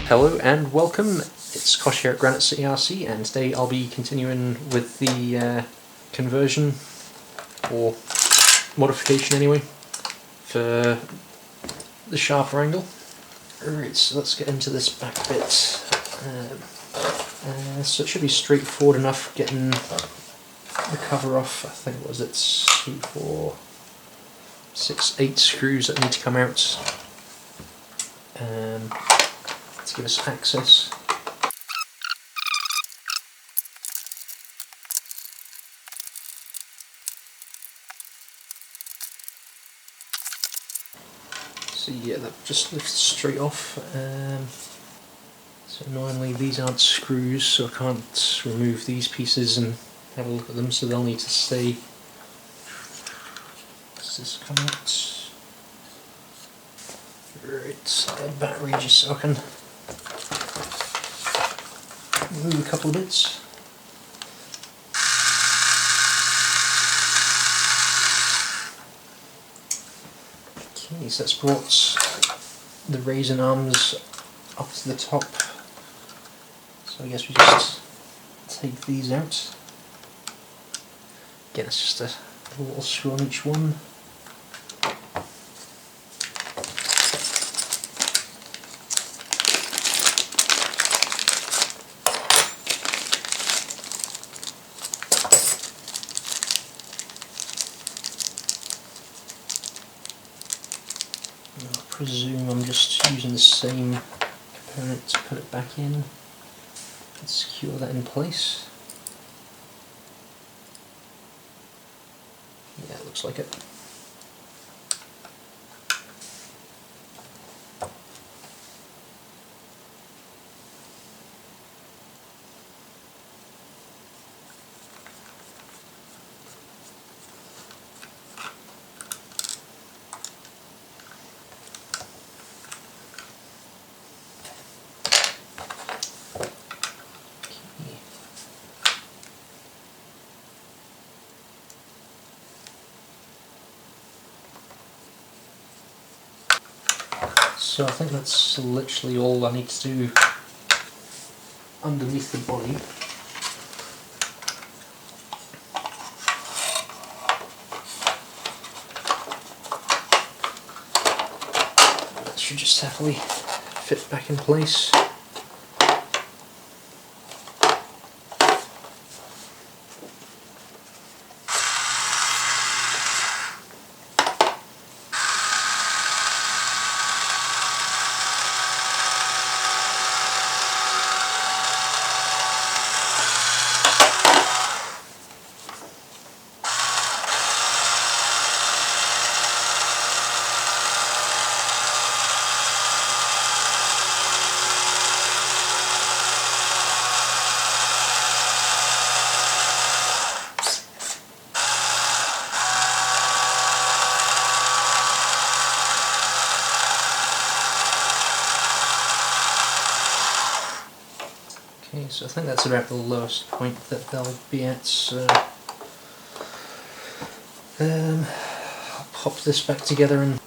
Hello and welcome, it's Kosh here at Granite ARCE, and today I'll be continuing with the conversion, or modification anyway, for the sharper angle. Alright, so let's get into this back bit. So it should be straightforward enough getting the cover off. I think it was 2, 4, 6, 8 screws that need to come out. To give us access. So yeah, that just lifts straight off. So annoyingly these aren't screws, so I can't remove these pieces and have a look at them, so they'll need to stay. Does this come out? Right, battery just so I can move a couple of bits. Okay, so that's brought the raising arms up to the top. So I guess we just take these out. Again, it's just a little screw on each one. I presume I'm just using the same component to put it back in and secure that in place. Yeah, it looks like it. So I think that's literally all I need to do underneath the body. That should just happily fit back in place. Okay, so I think that's about the lowest point that they'll be at, so I'll pop this back together and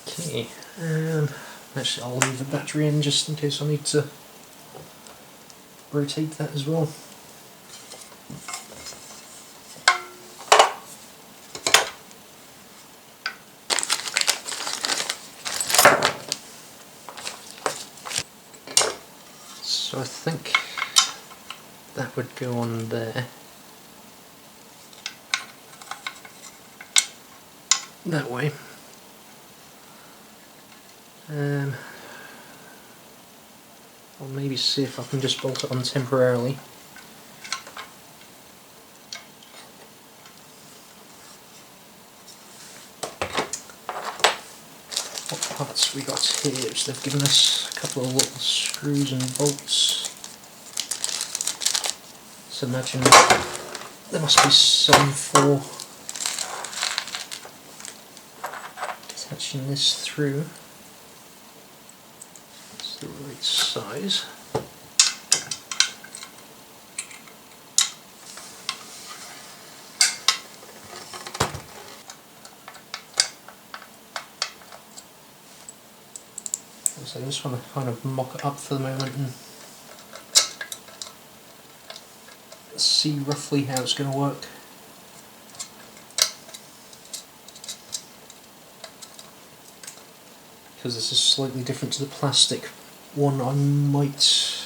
okay, actually I'll leave the battery in just in case I need to rotate that as well. So I think that would go on there. That way. I'll maybe see if I can just bolt it on temporarily. What parts we got here? So they've given us a couple of little screws and bolts. So imagine there must be some for attaching this through. It's the right size. So I just want to kind of mock it up for the moment and see roughly how it's going to work. Because this is slightly different to the plastic one, I might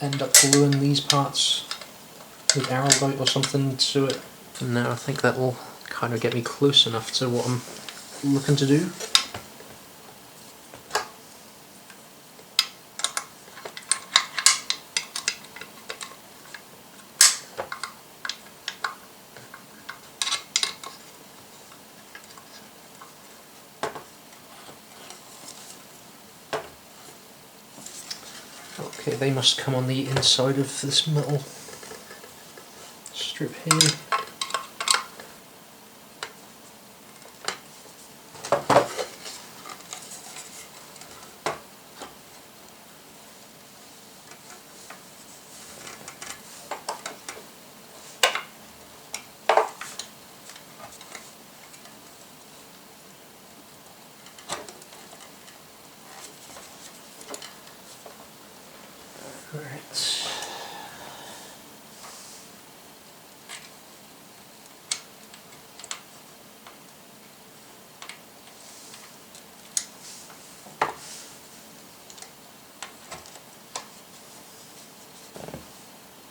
end up gluing these parts with arrowite or something to it. And now I think that will kind of get me close enough to what I'm looking to do. Okay, they must come on the inside of this metal strip here. Right.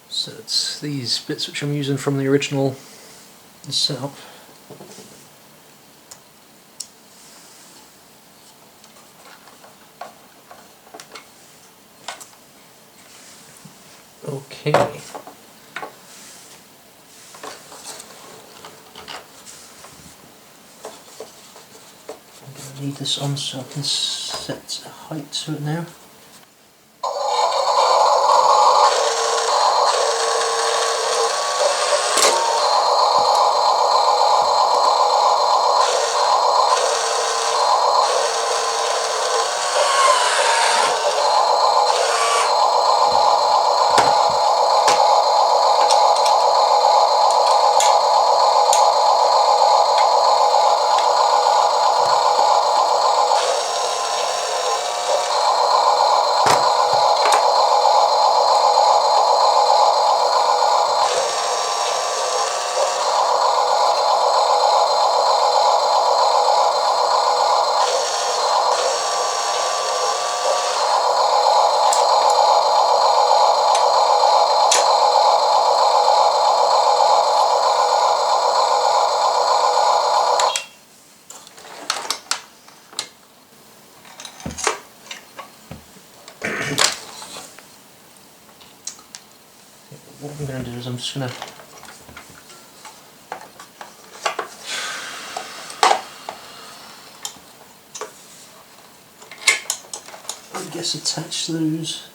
So it's these bits which I'm using from the original setup. Okay. I'm going to need this on so I can set a height to it now. What I'm going to do is I'm just going to attach those.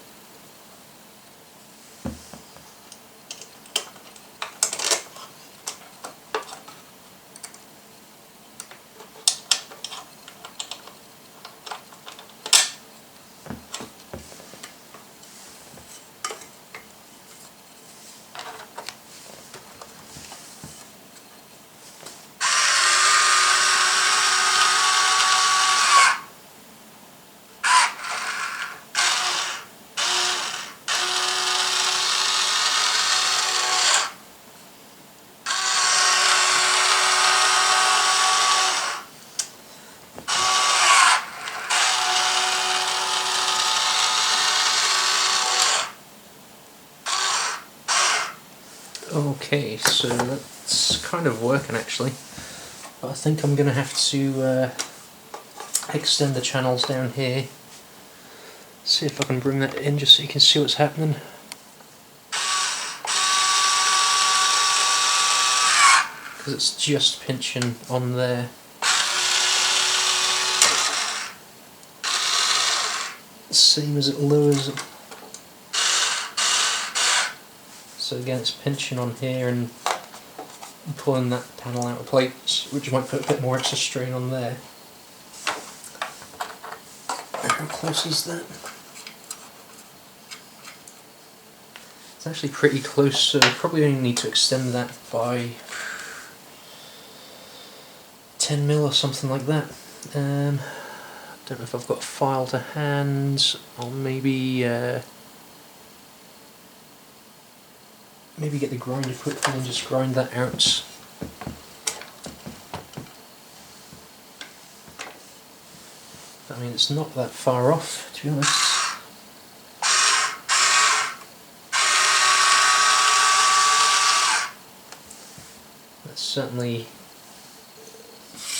Okay, so that's kind of working actually, but I think I'm going to have to extend the channels down here, see if I can bring that in just so you can see what's happening. Because it's just pinching on there. Same as it lowers. So again, it's pinching on here and pulling that panel out of place, which might put a bit more extra strain on there. How close is that? It's actually pretty close, so I probably only need to extend that by 10mm or something like that. Don't know if I've got a file to hand. I'll maybe maybe get the grinder quickly and just grind that out. I mean, it's not that far off, to be honest. That's certainly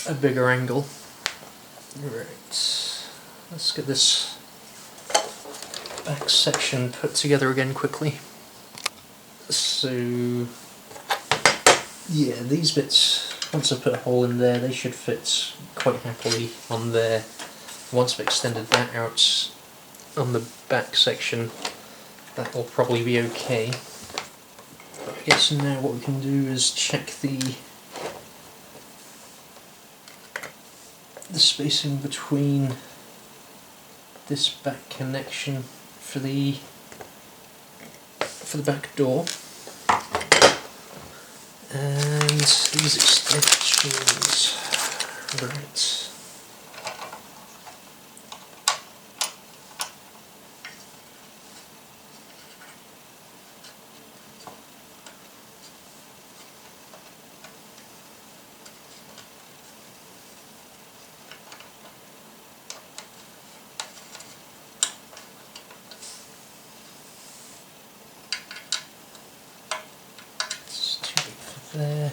a bigger angle. Right, let's get this back section put together again quickly. So, yeah, these bits, once I put a hole in there, they should fit quite happily on there. Once I've extended that out on the back section, that will probably be okay. But I guess now what we can do is check the spacing between this back connection for the back door and these extensions. Right. There.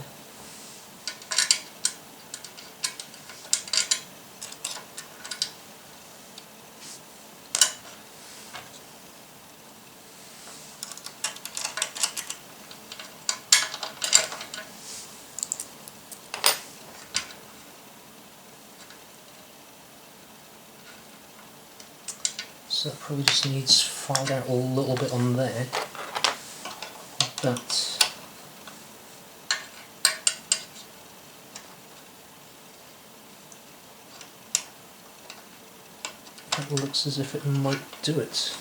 So that probably just needs filed out a little bit on there, but that looks as if it might do it.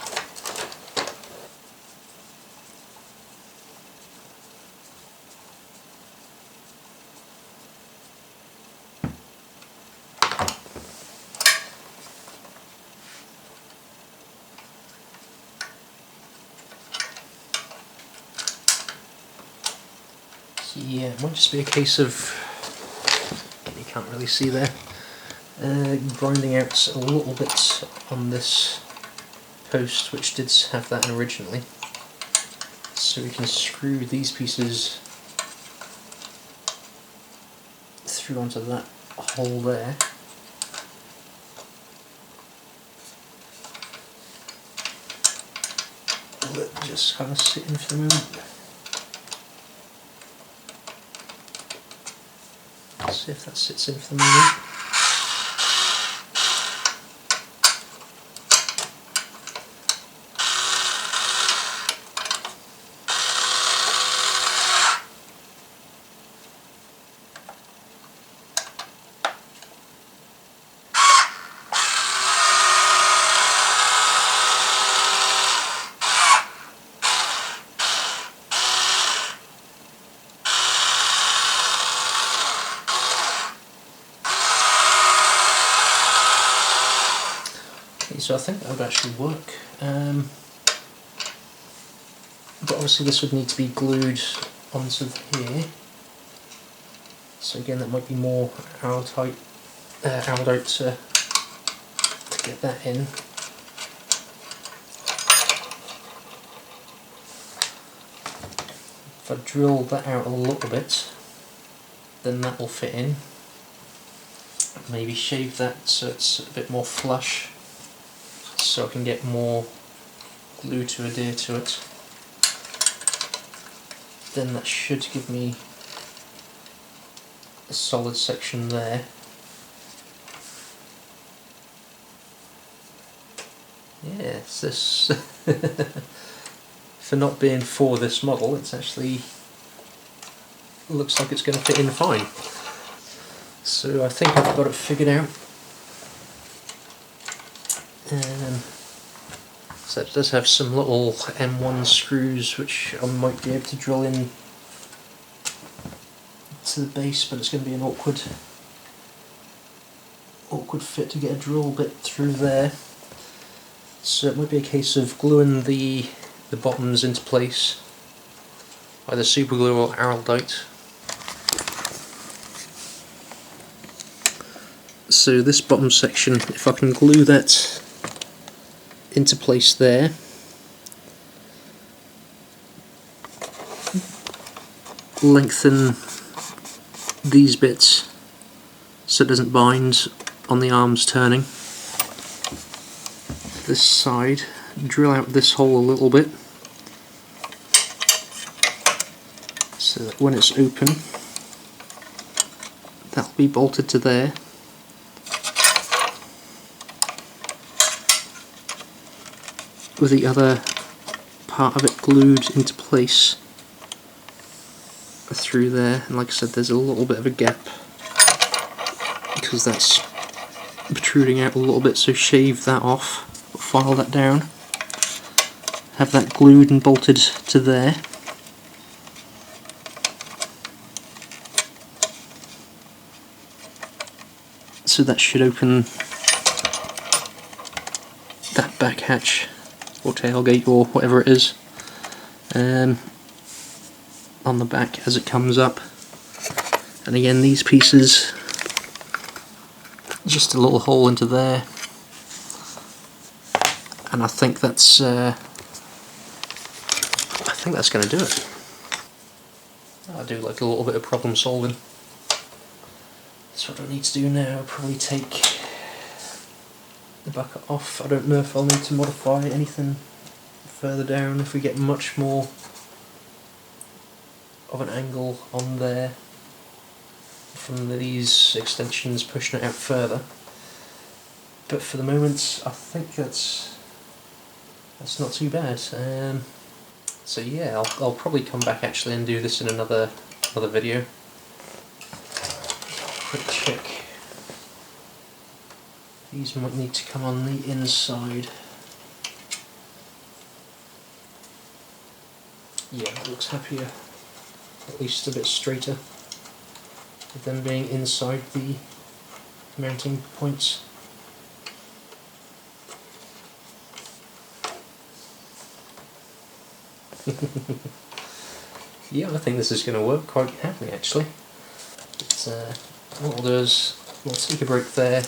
Yeah, it might just be a case of, you can't really see there, grinding out a little bit on this post, which did have that originally. So we can screw these pieces through onto that hole there. Let it just kind of sit in for the moment. See if that sits in for the moment. So I think that would actually work, but obviously this would need to be glued onto here, so again that might be more alloyed out to get that in. If I drill that out a little bit, then that will fit in. Maybe shave that so it's a bit more flush, so I can get more glue to adhere to it. Then that should give me a solid section there. Yeah, it's this for not being for this model, it's actually looks like it's going to fit in fine. So I think I've got it figured out. So it does have some little M1 screws which I might be able to drill in to the base, but it's going to be an awkward awkward fit to get a drill bit through there. So it might be a case of gluing the bottoms into place, either super glue or araldite. So this bottom section, if I can glue that into place there, lengthen these bits so it doesn't bind on the arms turning. This side, drill out this hole a little bit so that when it's open that'll be bolted to there. With the other part of it glued into place through there, and like I said, there's a little bit of a gap because that's protruding out a little bit, so shave that off, file that down, have that glued and bolted to there. So that should open that back hatch or tailgate or whatever it is on the back as it comes up. And again, these pieces, just a little hole into there, and I think that's going to do it. I do like a little bit of problem solving. So what I need to do now, I'll probably take the bucket off. I don't know if I'll need to modify anything further down if we get much more of an angle on there from these extensions pushing it out further. But for the moment I think that's not too bad. So yeah, I'll probably come back actually and do this in another video. Quick check. These might need to come on the inside. Yeah, it looks happier. At least a bit straighter with them being inside the mounting points. Yeah, I think this is going to work quite happily actually. But, what we'll do is we'll take a break there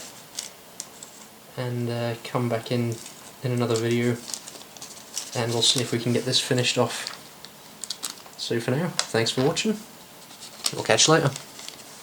and come back in another video and we'll see if we can get this finished off. So for now, thanks for watching. We'll catch you later.